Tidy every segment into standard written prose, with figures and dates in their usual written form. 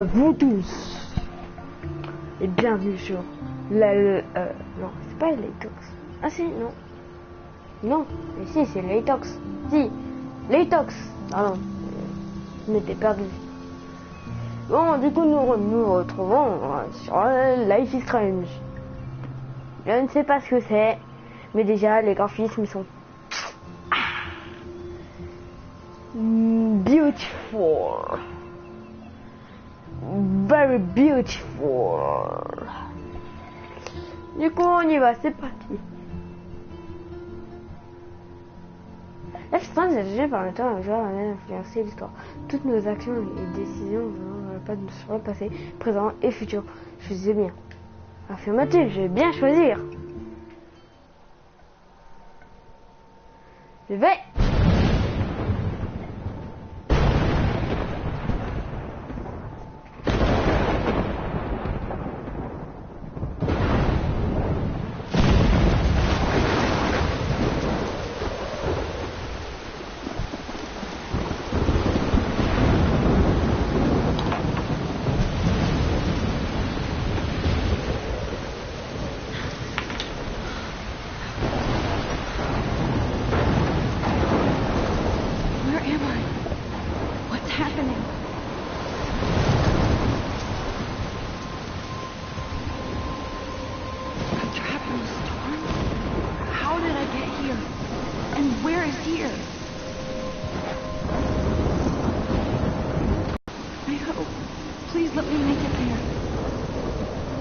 Vous tous et bienvenue sur non, c'est pas Laytox. Ah si, non, mais si, c'est Laytox. Si, Laytox. Pardon, je m'étais perdu. Bon, du coup nous retrouvons sur Life is Strange. Je ne sais pas ce que c'est, mais déjà les graphismes sont beautiful. Very beautiful. Du coup, on y va, c'est parti. Life is Strange est jugé par le temps un joueur à influencer l'histoire. Toutes nos actions et décisions ne pas sur le passé, présent et futur. Choisissez bien. Affirmatif, je vais bien choisir. Je vais.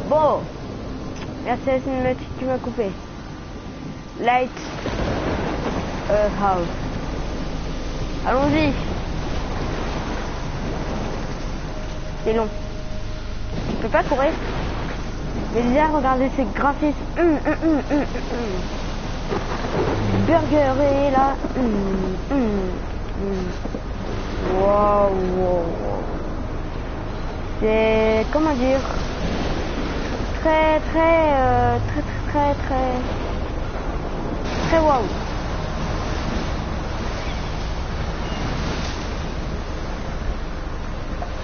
Bon, merci à cinématique qui m'a coupé. Light House. Allons-y. C'est long. Je peux pas courir. Mais déjà, regardez ces graphismes. Burger est là. Wow. C'est comment dire, très wow.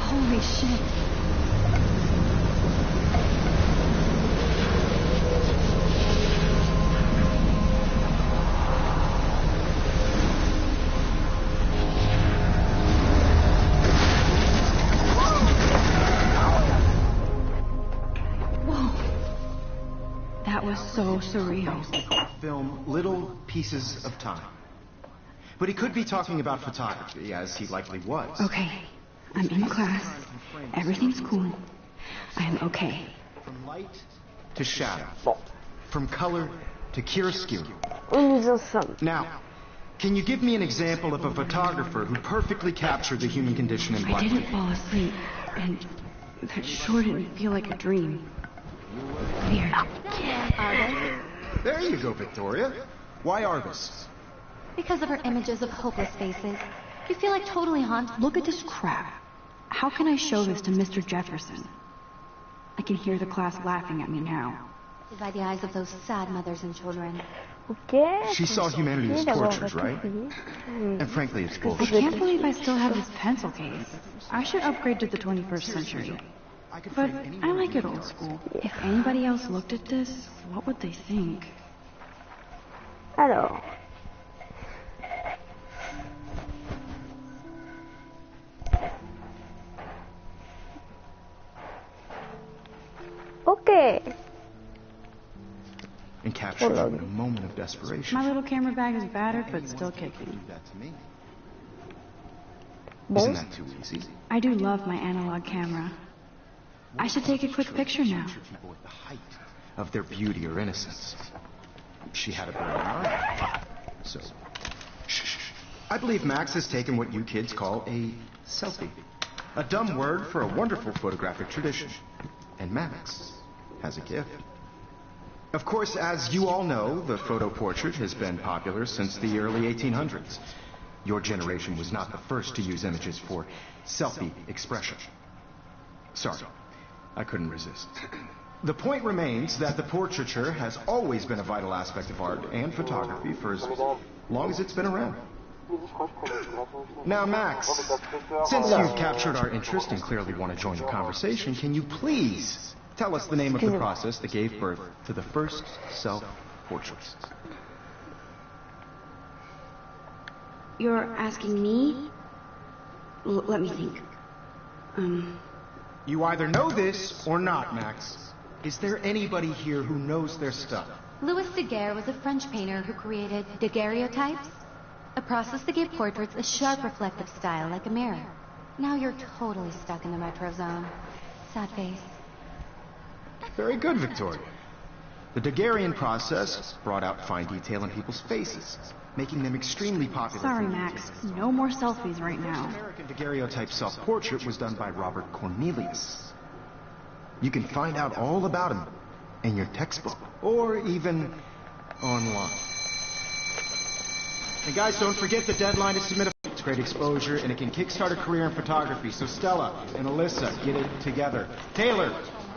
Holy shit. That was so surreal. Film little pieces of time. But he could be talking about photography, as he likely was. Okay, I'm in class. Everything's cool. I am okay. From light to shadow. From color to chiaroscuro. Now, can you give me an example of a photographer who perfectly captured the human condition in black? I didn't fall asleep, and that sure didn't feel like a dream. Weird. There you go, Victoria. Why Argus? Because of her images of hopeless faces. You feel like totally haunted. Look at this crap. How can I show this to Mr. Jefferson? I can hear the class laughing at me now. By the eyes of those sad mothers and children. Okay. She saw humanity as tortured, right? And frankly, it's I bullshit. can't believe I still have this pencil case. I should upgrade to the 21st century. But I like it old school. If anybody else looked at this, what would they think? Alors. Okay. And captured you in a moment of desperation. My little camera bag is battered, but still kicking. That to me. Bon. Isn't that too easy? I do love my analog camera. I should take a quick picture now. People at the height of their beauty or innocence. She had a brilliant eye. So, shh. I believe Max has taken what you kids call a selfie. A dumb word for a wonderful photographic tradition. And Max has a gift. Of course, as you all know, the photo portrait has been popular since the early 1800s. Your generation was not the first to use images for selfie expression. Sorry, I couldn't resist. The point remains that the portraiture has always been a vital aspect of art and photography for as long as it's been around. Now, Max, since you've captured our interest and clearly want to join the conversation, can you please tell us the name of the process that gave birth to the first self-portraits? You're asking me? Let me think. You either know this or not, Max. Is there anybody here who knows their stuff? Louis Daguerre was a French painter who created daguerreotypes, a process that gave portraits a sharp reflective style like a mirror. Now you're totally stuck in the retro zone. Sad face. Very good, Victoria. The Daguerrean process brought out fine detail in people's faces, making them extremely popular. Sorry, Max. No more selfies right The now. American daguerreotype self-portrait was done by Robert Cornelius. You can find out all about him in your textbook, or even online. And guys, don't forget the deadline to submit a... It's great exposure, and it can kickstart a career in photography. So Stella and Alyssa, get it together. Taylor,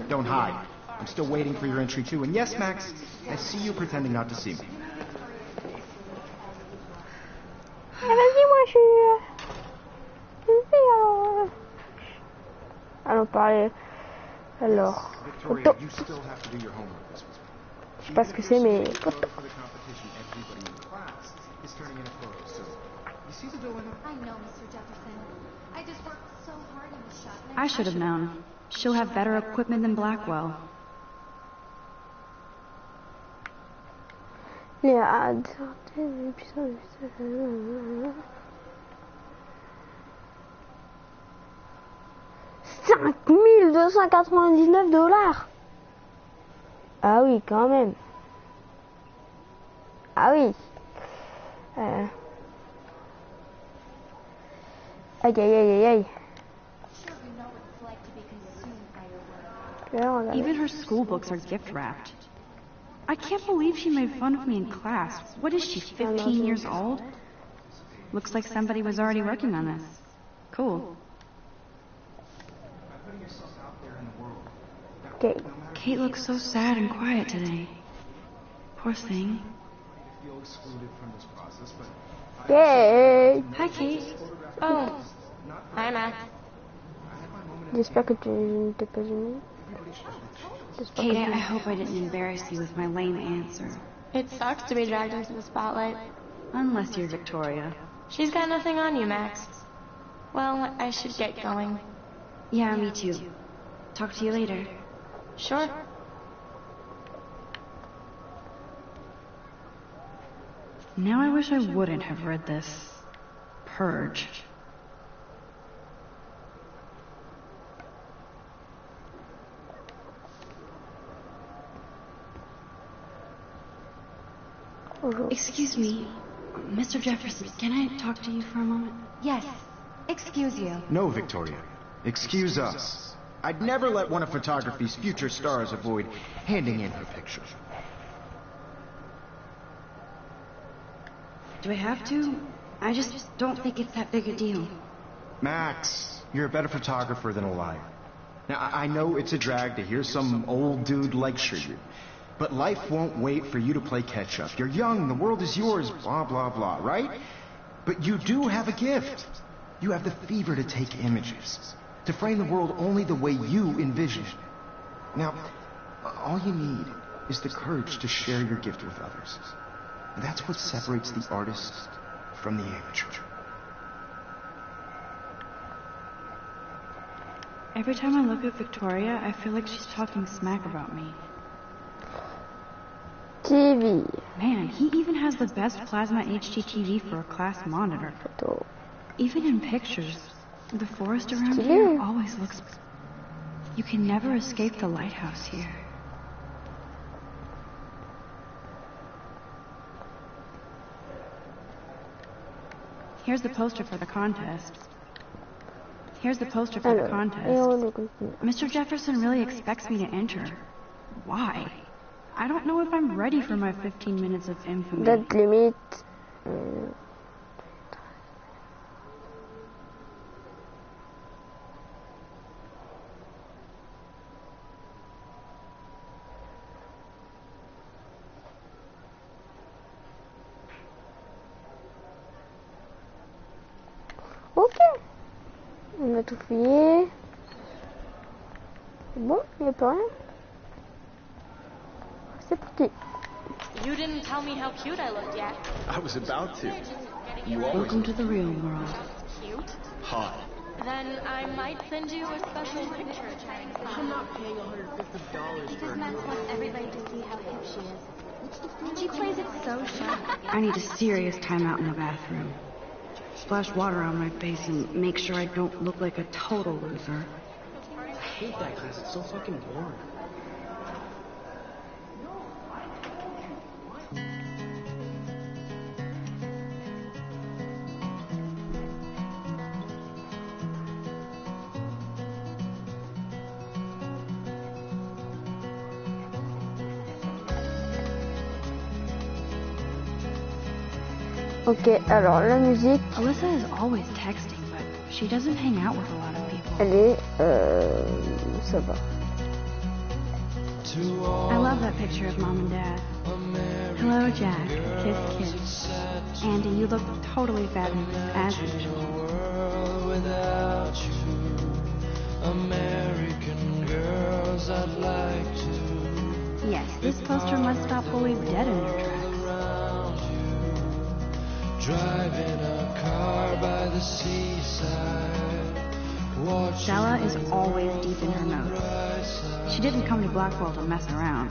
don't hide. I'm still waiting for your entry too. And yes, Max, I see you pretending not to see me. Vas-y, moi je suis... Allons parler. Alors, Victoria, photo. you still have to do your homework this week. Je sais pas ce que c'est, mais For the competition, everybody in class is turning in a photo. So, you see the dilemma? I know, Mr. Jefferson. I just worked so hard in the shop. I should have known. She'll have better equipment than Blackwell. les ads. 5 299 $. Ah oui, quand même. Ah oui. Aïe aïe aïe aïe aïe. Even her school books are gift wrapped. I can't believe she made fun of me in class. What is she, 15 years old? Looks like somebody was already working on this. Cool. Okay. Kate looks so sad and quiet today. Poor thing. Yay. Hi, Kate. Oh, hi Max. J'espère que tu ne t'es pas gêné. Kate, I hope I didn't embarrass you with my lame answer. It sucks to be dragged into the spotlight. Unless you're Victoria. She's got nothing on you, Max. Well, I should get going. Yeah, me too. Talk to you later. Sure. Now I wish I wouldn't have read this. Purge. Excuse me, Mr. Jefferson, can I talk to you for a moment? Yes. Excuse you. No, Victoria. Excuse us. I'd never let one of photography's future stars avoid handing in her picture. Do I have to? I just don't think it's that big a deal. Max, you're a better photographer than a liar. Now, I know it's a drag to hear some old dude lecture you, but life won't wait for you to play catch-up. You're young, the world is yours, blah, blah, blah, right? But you do have a gift. You have the fever to take images, to frame the world only the way you envision. Now, all you need is the courage to share your gift with others. And that's what separates the artist from the amateur. Every time I look at Victoria, I feel like she's talking smack about me. TV. Man, he even has the best plasma HD TV for a class monitor. Photo. Even in pictures, the forest around Stylé. here always looks... You can never escape the lighthouse here. Here's the poster for the contest. Here's the poster for the Alors, et on contest. le continue. Mr. Jefferson really expects me to enter. Why? I don't know if I'm ready for my 15 minutes of infamy. Date limite. tout fouiller. C'est bon, il n'y a pas rien. C'est parti. You didn't tell me how cute I looked yet. I was about to. You always Welcome to the real world. Cute? hot. Then I might send you a special picture. I'm not paying $150 Because Max wants everybody to see how hip she is. She plays it so sharp. I need a serious timeout in the bathroom. Splash water on my face and make sure I don't look like a total loser. I hate that class. It's so fucking boring. Ok, alors la musique, Alyssa is always texting, but she doesn't hang out with a lot of people. elle est... ça va. I love that picture of Mom and Dad. Hello, Jack. Kiss, kiss. Andy, you look totally fabulous, as usual. Yes, this poster must stop bullies dead in their tracks. Driving a car by the seaside. Stella is always deep in her notes. She didn't come to Blackwell to mess around.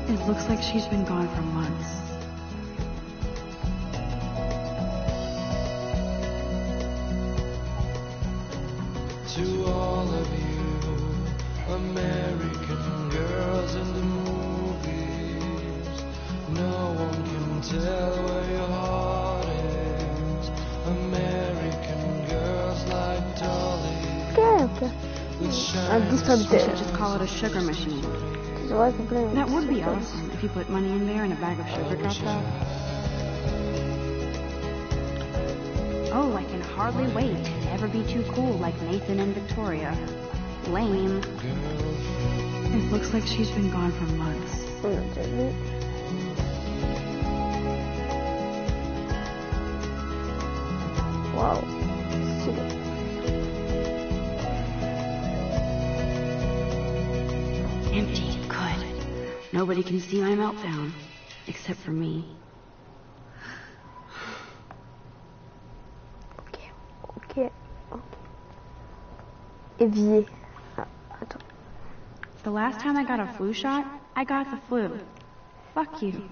It looks like she's been gone for months. To all of you, American girls in the movies, no one can tell where your heart is. American girls like Dolly. Ok, un We distributeur. should just call it a sugar machine. Ouais, complet. That would be awesome if you put money in there and a bag of sugar dropped out. Oh, like in Hardly Wait, Never Be Too Cool like Nathan and Victoria. Lame. It looks like she's been gone for months. On a déjà vu. Waouh, stylé. Empty. Good. Nobody can see my meltdown. Except for me. Ok. Évier. Ah, attends. The last time I got a flu shot, I got the flu. Fuck you.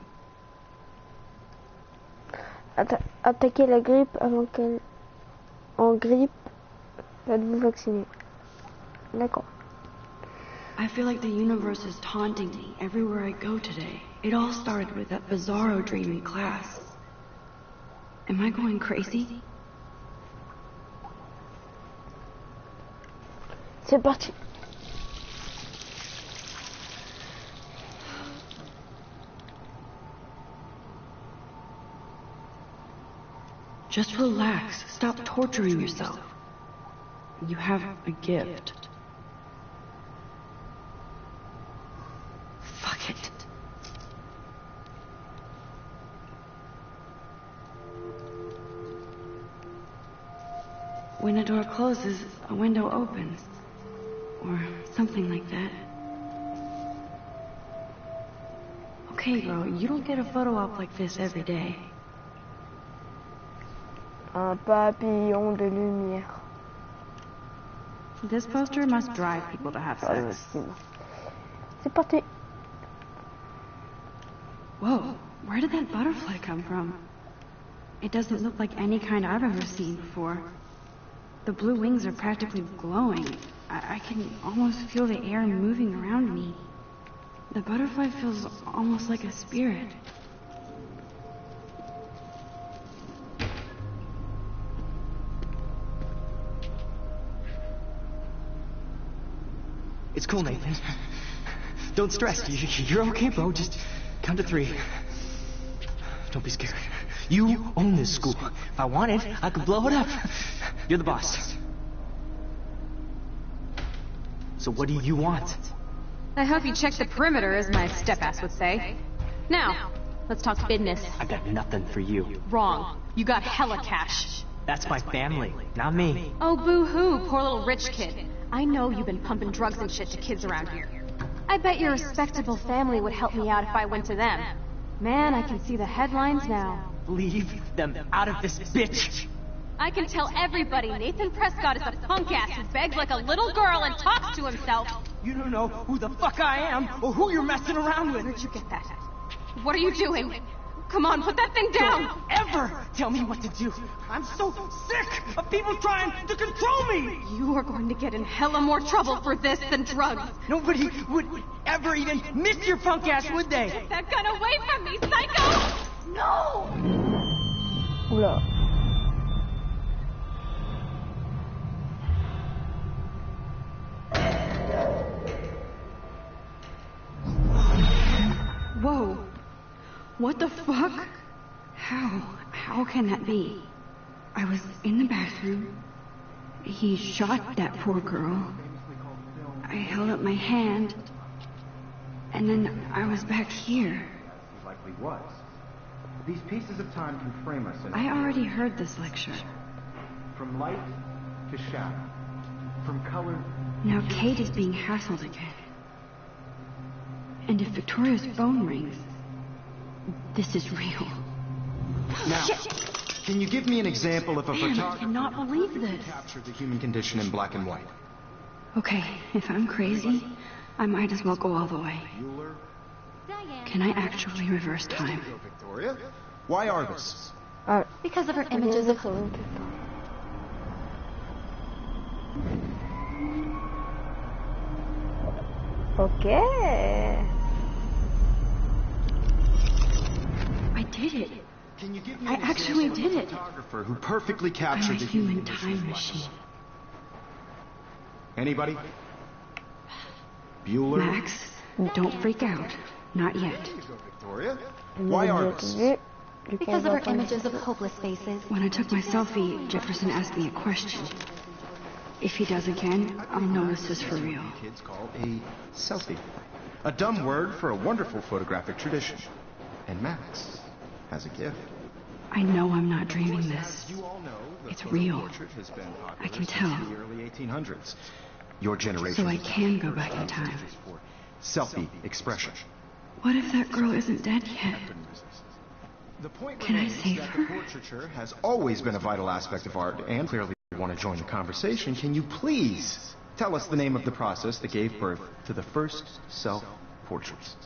Attaquer la grippe avant qu'elle... En grippe, faites-vous vacciner. D'accord. I feel like the universe is taunting me everywhere I go today. It all started with that bizarro dream in class. Am I going crazy? C'est parti. Just relax. Stop torturing yourself. You have a gift. Fuck it. When a door closes, a window opens. Or something like that. Okay, bro, you don't get a photo op like this every day. Un papillon de lumière. This poster must drive people to have sex. C'est parti. Whoa, where did that butterfly come from? It doesn't look like any kind I've ever seen before. The blue wings are practically glowing. I can almost feel the air moving around me. The butterfly feels almost like a spirit. It's cool, Nathan. Don't stress. You're okay, bro. Just count to 3. Don't be scared. You own this school. If I wanted, I could blow it up. You're the boss. So what do you want? I hope you check the perimeter, as my step-ass would say. Now, Let's talk business. I got nothing for you. Wrong. You got hella cash. That's my family, not me. Oh, boo-hoo, poor little rich kid. I know you've been pumping drugs and shit to kids around here. I bet your respectable family would help me out if I went to them. Man, I can see the headlines now. Leave them out of this bitch! I can tell everybody Nathan Prescott is a punk ass who begs like a little girl and talks to himself. You don't know who the fuck I am or who you're messing around with. Where'd you get that? What are you doing? Come on, put that thing down! Don't ever tell me what to do. I'm so sick of people trying to control me! You are going to get in hella more trouble for this than drugs. Nobody would ever even miss your punk ass, would they? Get that gun away from me, psycho! No! Oula. Whoa. What the fuck? How can that be? I was in the bathroom. He shot that poor girl. I held up my hand. And then I was back here. He likely was. These pieces of time can frame us in I already heard this lecture. from light to shadow, from color. Now Kate is being hassled again. And if Victoria's phone rings, this is real. Now, can you give me an example of a Man, I photographer cannot believe this. captured the human condition in black and white? Okay, if I'm crazy, I might as well go all the way. Bueller? Can I actually reverse time? Victoria? Why are this? Because of her images of Okay. I did it. Can you give me I an actually example did of it. a photographer who perfectly I'm a captured the human condition time in black and machine. white? Anybody? Bueller? Max, don't freak out. Not yet. There you go, Victoria. Why are this? because of her images of hopeless faces. When I took my selfie, Jefferson asked me a question. If he does again, I'll know this is for real. Kids call a selfie. A dumb word for a wonderful photographic tradition. And Max has a gift. I know I'm not dreaming this. You all know the It's photo real. portrait has been popular I can since tell. the early 1800s. Your generation. So I can go back in time. for selfie expression. What if that girl isn't dead yet? The point Can I remains save that her? the portraiture has always been a vital aspect of art, and clearly you want to join the conversation. Can you please tell us the name of the process that gave birth to the first self-portraits?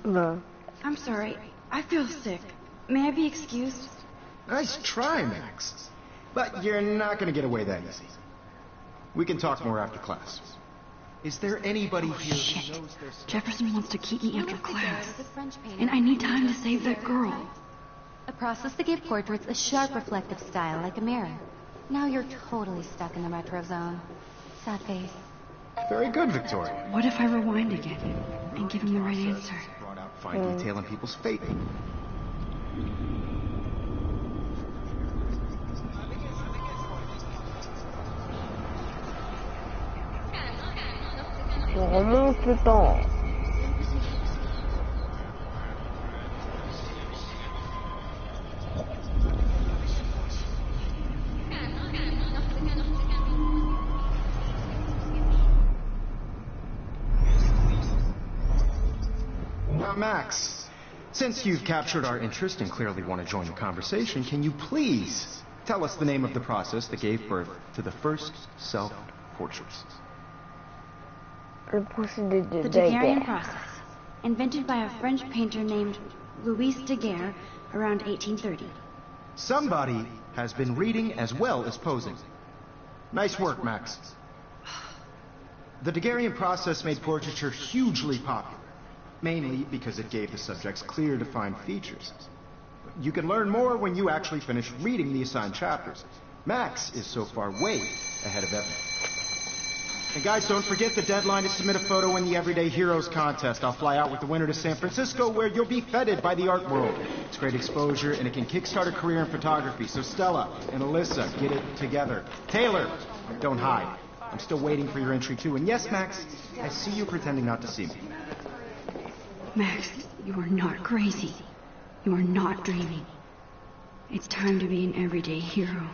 No. I'm sorry. I feel sick. May I be excused? Nice try, Max. But you're not going to get away that easy. We can talk more after class. Is there anybody here Shit. who knows their... Jefferson wants to keep me after Louis class. Daguerre was a French painter And I need time to save that girl. A process that gave portraits a sharp reflective style like a mirror. Now you're totally stuck in the retro zone. Sad face. Very good, Victoria. What if I rewind again and give him the right answer? Brought out fine detail in people's fate. Remonte le temps. Now, Max, since you've captured our interest and clearly want to join the conversation, can you please tell us the name of the process that gave birth to the first self-portraits? Le procédé de The Daguerrean Daguerre. process, invented by a French painter named Louis Daguerre around 1830. Somebody has been reading as well as posing. Nice work, Max. The Daguerrean process made portraiture hugely popular, mainly because it gave the subjects clear, defined features. You can learn more when you actually finish reading the assigned chapters. Max is so far way ahead of Evan. And guys, don't forget the deadline to submit a photo in the Everyday Heroes contest. I'll fly out with the winner to San Francisco, where you'll be feted by the art world. It's great exposure, and it can kickstart a career in photography. So Stella and Alyssa, get it together. Taylor, don't hide. I'm still waiting for your entry, too. And yes, Max, I see you pretending not to see me. Max, you are not crazy. You are not dreaming. It's time to be an everyday hero.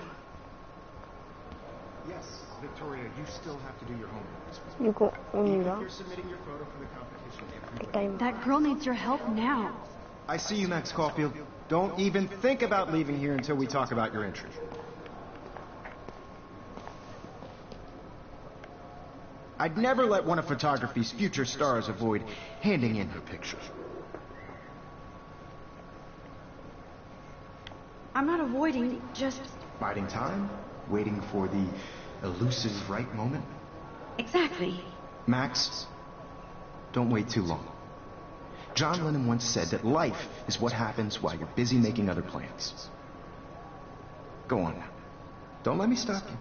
Yes, Victoria, you still have to do your homework. Du coup, on y Even va. if you're submitting your photo for the competition, everybody... That girl needs your help now. I see you, Max Caulfield. Don't even think about leaving here until we talk about your entry. I'd never let one of photography's future stars avoid handing in her pictures. I'm not avoiding, just... Biding time? Waiting for the elusive right moment? Exactly. Max, don't wait too long. John Lennon once said that life is what happens while you're busy making other plans. Go on now. Don't let me stop you.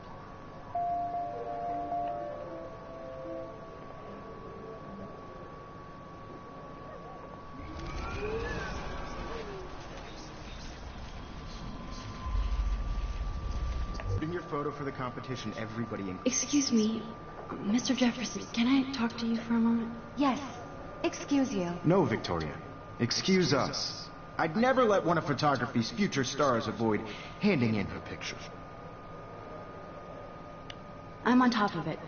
Putting your photo for the competition, everybody in... Excuse me, Mr. Jefferson, can I talk to you for a moment? Yes. Excuse you. No, Victoria. Excuse us. I'd never let one of photography's future stars avoid handing in her pictures. I'm on top of it.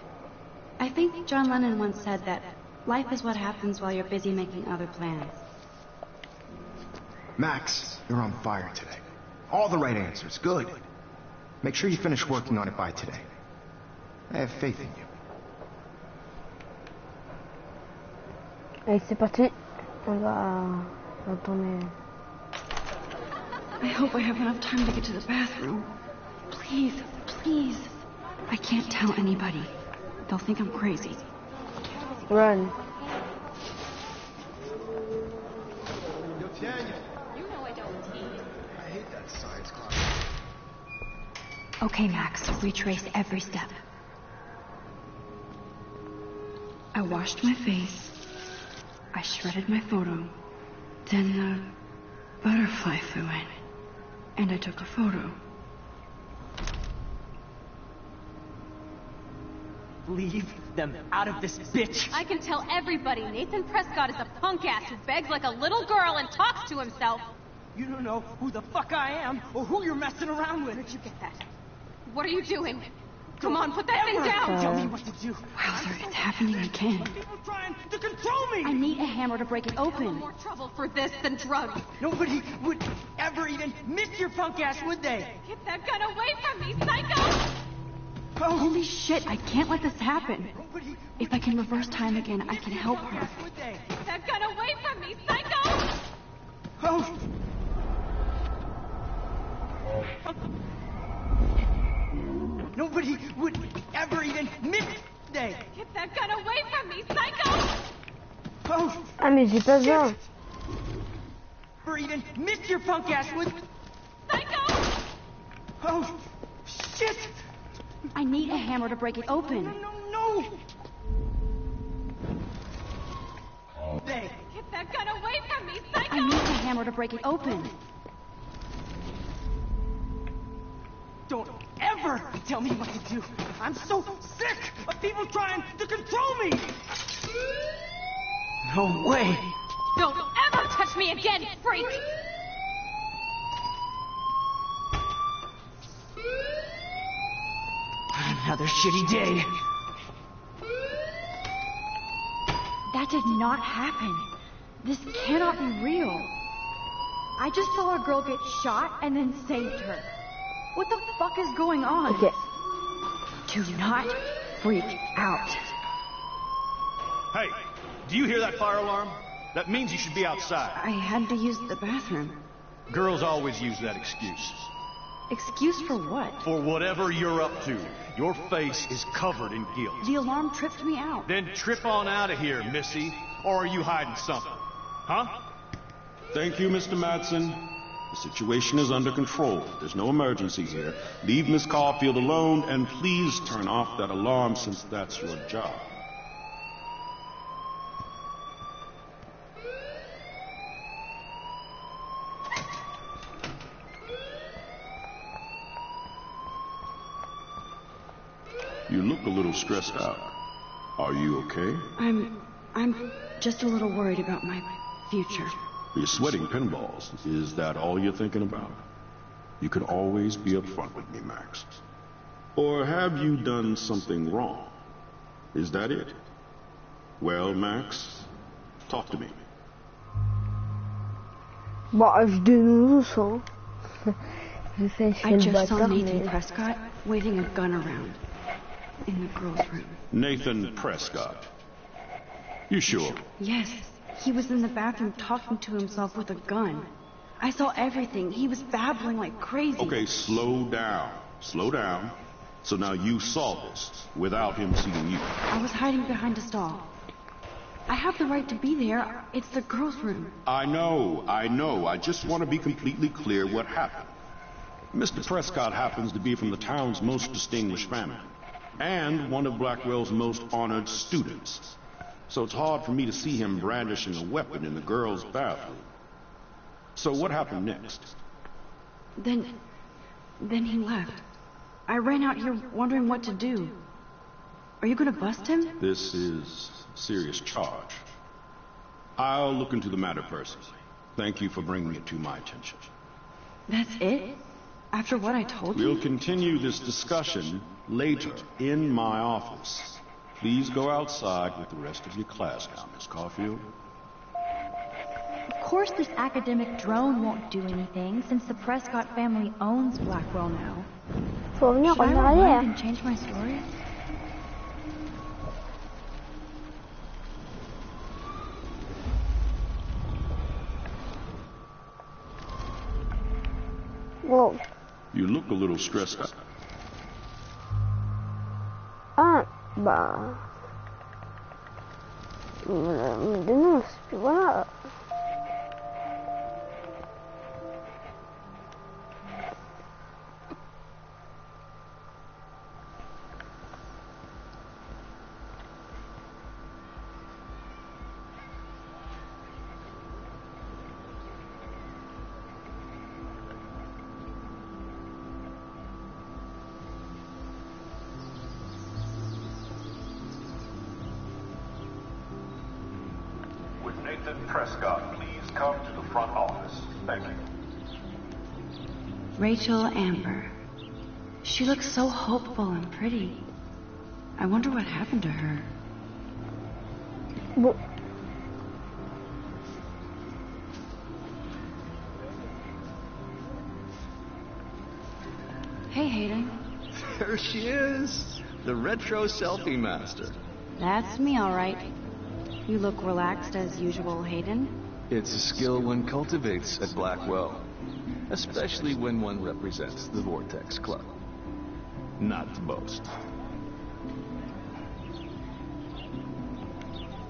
I think John Lennon once said that life is what happens while you're busy making other plans. Max, you're on fire today. All the right answers. Good. Make sure you finish working on it by today. I have faith in you. Allez, c'est parti. On va tourner. I hope I have enough time to get to the bathroom. Please, please. I can't tell anybody. They'll think I'm crazy. Run. I hate that science class. Okay, Max, retrace every step. I washed my face. I shredded my photo. Then the butterfly flew in. And I took a photo. Leave them out of this bitch! I can tell everybody Nathan Prescott is a punk ass who begs like a little girl and talks to himself. You don't know who the fuck I am or who you're messing around with. Where'd you get that? What are you doing? Come on, put that thing down! Tell me what to do. Wowzer, it's happening again. People trying to control me! I need a hammer to break it No open. more trouble for this than drugs. Nobody would ever even miss your punk ass, would they? Get that gun away from me, psycho! Oh, Holy shit, I can't let this happen. nobody If I can reverse time again, I can help her. would they? Get that gun away from me, psycho! Oh! Nobody would ever even miss they. Get that gun away from me, psycho! Oh! Ah, mais j'ai pas besoin. Ever even miss your punk ass, would? Psycho! Oh! Shit! I need a hammer to break it open. No! They. Get that gun away from me, I psycho! need a hammer to break it open. Don't ever tell me what to do. I'm so sick of people trying to control me. No way. Don't ever touch me again, freak! Another shitty day. That did not happen. This cannot be real. I just saw a girl get shot and then saved her. What the fuck is going on? Ok. Do not freak out. Hey, do you hear that fire alarm? That means you should be outside. I had to use the bathroom. Girls always use that excuse. Excuse for what? For whatever you're up to, your face is covered in guilt. The alarm tripped me out. Then trip on out of here, missy. Or are you hiding something? Huh? Thank you, Mr. Madsen. The situation is under control. There's no emergency here. Leave Miss Caulfield alone, and please turn off that alarm since that's your job. You look a little stressed out. Are you okay? I'm just a little worried about my future. You're sweating pinballs. Is that all you're thinking about? You can always be upfront with me, Max. Or have you done something wrong? Is that it? Well, Max, talk to me. Bah, je dénonce, hein. Je sais, je fais I le just saw bâtard, Nathan mais... Prescott waving a gun around in the girls' room. Nathan Prescott. You sure? Yes, he was in the bathroom talking to himself with a gun. I saw everything. He was babbling like crazy. Okay, slow down. Slow down. So now you saw this without him seeing you. I was hiding behind a stall. I have the right to be there. It's the girls' room. I know. I just want to be completely clear what happened. Mr. Prescott happens to be from the town's most distinguished family, and one of Blackwell's most honored students. So it's hard for me to see him brandishing a weapon in the girls' bathroom. So what happened next? Then he left. I ran out here wondering what to do. Are you gonna bust him? This is a serious charge. I'll look into the matter personally. Thank you for bringing it to my attention. That's it? After what I told you? We'll continue this discussion later in my office. Please go outside with the rest of your class now, Miss Caulfield. Of course this academic drone won't do anything, since the Prescott family owns Blackwell now. Faut venir Should I en arrière. rewind and change my story? Wow. You look a little stressed out. Ah, bah... me dénonce, puis voilà. Nathan Prescott, please come to the front office. Thank you. Rachel Amber. She looks so hopeful and pretty. I wonder what happened to her. Bon. Hey, Hayden. There she is, the retro selfie master. That's me, all right. You look relaxed as usual, Hayden. It's a skill one cultivates at Blackwell, especially when one represents the Vortex Club. Not to boast.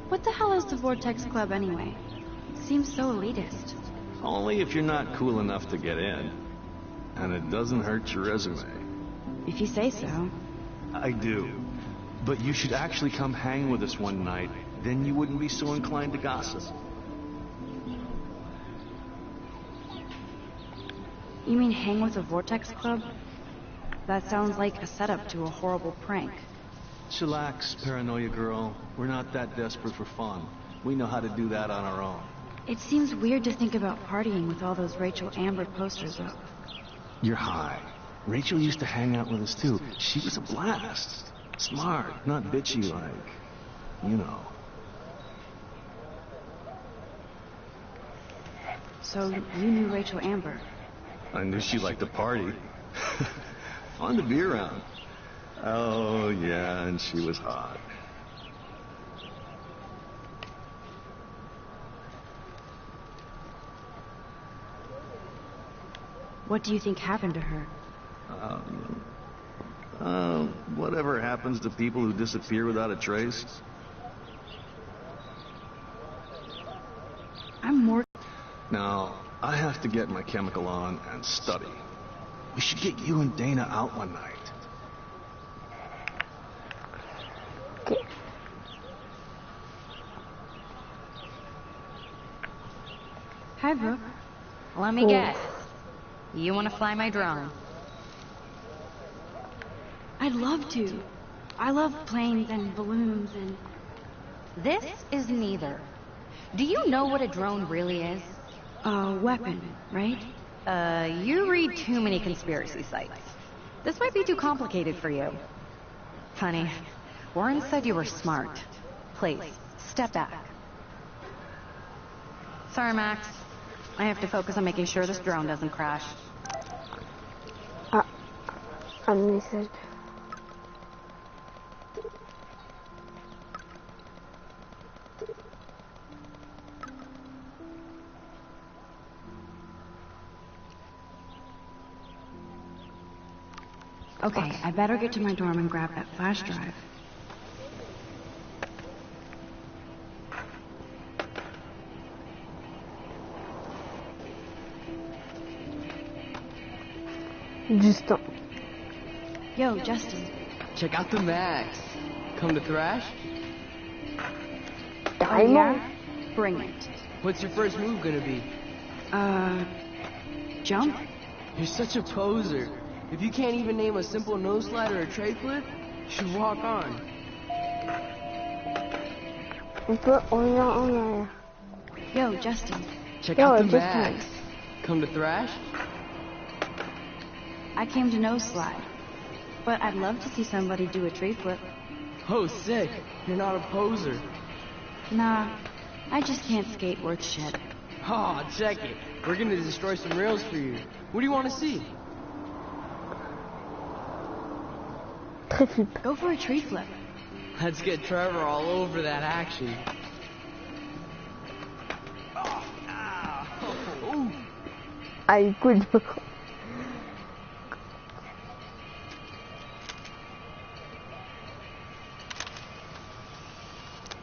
What the hell is the Vortex Club anyway? It seems so elitist. Only if you're not cool enough to get in. And it doesn't hurt your resume. If you say so. I do. But you should actually come hang with us one night. Then you wouldn't be so inclined to gossip. You mean hang with the Vortex Club? That sounds like a setup to a horrible prank. Chillax, paranoia girl. We're not that desperate for fun. We know how to do that on our own. It seems weird to think about partying with all those Rachel Amber posters up. You're high. Rachel used to hang out with us too. She was a blast. Smart, not bitchy like, you know. So you knew Rachel Amber? I knew she liked to party. Fun to be around. Oh, yeah, and she was hot. What do you think happened to her? Whatever happens to people who disappear without a trace. I'm more... Now, I have have to get my chemical on and study. We should get you and Dana out one night. Ok. Hi, Brooke. Let me guess. You want to fly my drone? I'd love to. I love planes and balloons and... This is neither. Do you know what a drone really is? A weapon, right? You read too many conspiracy sites. This might be too complicated for you. Honey, Warren said you were smart. Please, step back. Sorry, Max. I have to focus on making sure this drone doesn't crash. Ah, un message. Okay, I better get to my dorm and grab that flash drive. Justin. Yo, Justin. Check out the Max. Come to thrash? Carrément. Bring it. What's your first move gonna be? Jump? You're such a poser. If you can't even name a simple nose slide or a tray flip, you should walk on. On peut revenir en arrière. Yo, Justin. Check Yo, out the Justin. Max. Come to thrash? I came to nose slide. But I'd love to see somebody do a tree flip. Oh, sick. You're not a poser. Nah, I just can't skate worth shit. Aw, check it. We're gonna destroy some rails for you. What do you want to see? Très flip. Go for a tree flip. Let's get Trevor all over that action. Ah, écoute.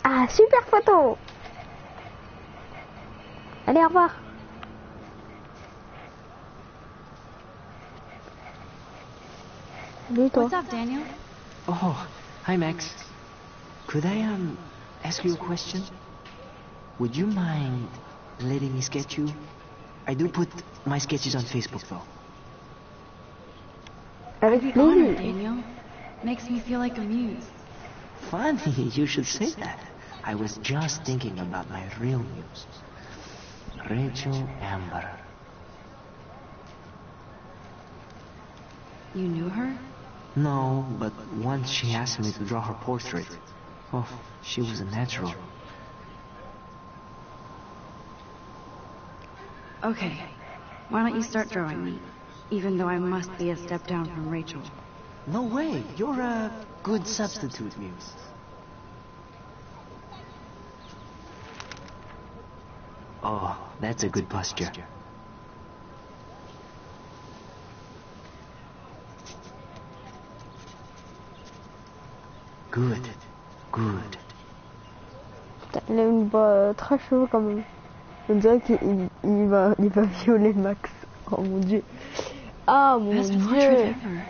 Ah, super photo. Allez, au revoir. Salut, toi. What's up, Daniel? Oh, hi Max. Could I ask you a question? Would you mind letting me sketch you? I do put my sketches on Facebook though. Avec I'd be honored, plaisir. Daniel. Makes me feel like a muse. Funny, you should say that. I was just thinking about my real muse. Rachel Amber. You knew her? No, but once she asked me to draw her portrait. Oh, she was a natural. Okay. Why don't you start drawing me? Even though I must be a step down from Rachel. No way, you're a good substitute muse. Oh, that's a good posture. Good, good. Putain, il a une voix très cheveux quand même. On dirait qu'il va violer Max. Oh mon dieu. Ah mon Best dieu. portrait ever.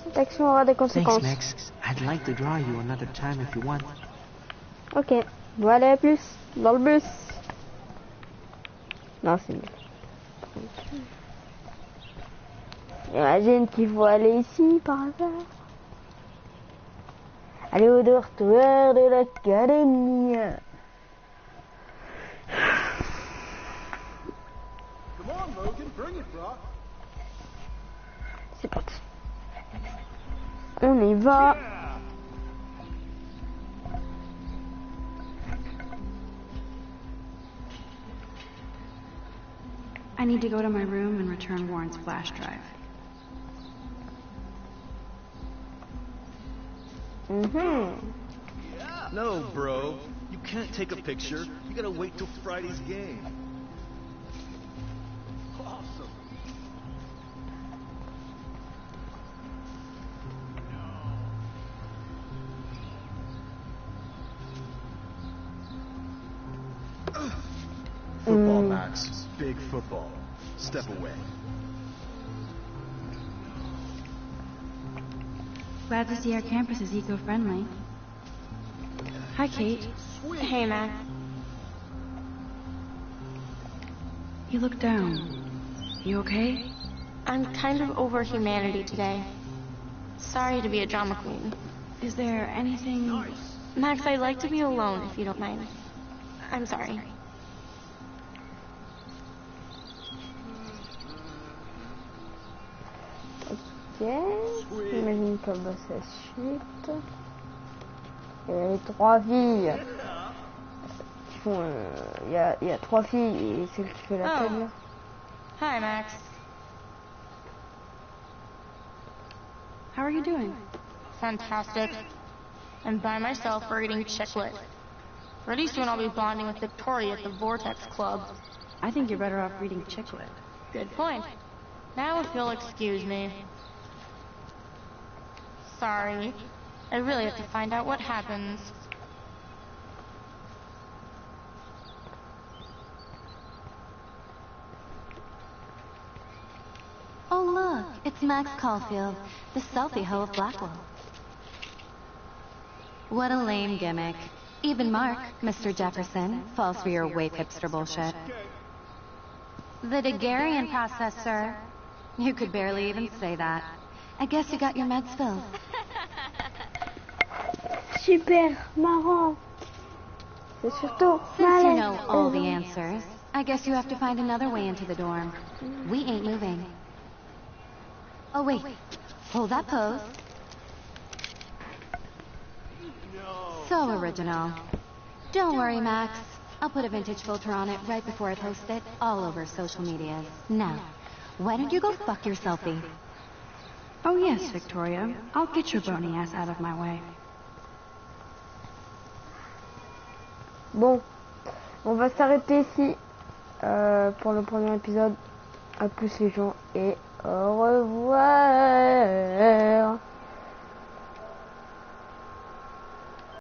Cette action aura des conséquences. Thanks, Max. I'd like to draw you another time if you want. Ok. On va aller à plus. Dans le bus. Non, c'est nul. Imagine qu'il faut aller ici par hasard. Allez au dortoir de l'académie. C'est parti. On y va. I need to go to my room and return Warren's flash drive. No, bro. You can't take a picture. You gotta wait till Friday's game. Awesome. big football. Step away. Glad to see our campus is eco-friendly. Hi, Kate. Hey, Max. You look down. You okay? I'm kind of over humanity today. Sorry to be a drama queen. Is there anything... Max, I'd like to be alone if you don't mind. I'm sorry. Ok, j'imagine que bah, c'est suite. Il y a les trois filles qui font. Il y a trois filles et celle qui fait la table. Hi, Max. How are you doing? Fantastic. I'm by myself reading Chicklet. Pretty soon I'll be bonding with Victoria at the Vortex Club. I think you're better off reading Chicklet. Good point. Now if you'll excuse me. Sorry. I really have to find out what happens. Oh look, it's Max Caulfield, the selfie hoe of Blackwell. What a lame gimmick. Even Mark, Mr. Jefferson, falls for your waif hipster bullshit. The Daguerrean process, sir. You could barely even say that. I guess you got your meds filled. Super marrant. C'est surtout Since you know all the answers, I guess you have to find another way into the dorm. We ain't moving. Oh wait, hold that pose. So original. Don't worry, Max. I'll put a vintage filter on it right before I post it all over social media. Now, why don't you go fuck your selfie? Oh yes, Victoria. I'll get your bony ass out of my way. Bon, on va s'arrêter ici pour le premier épisode. A plus les gens et au revoir.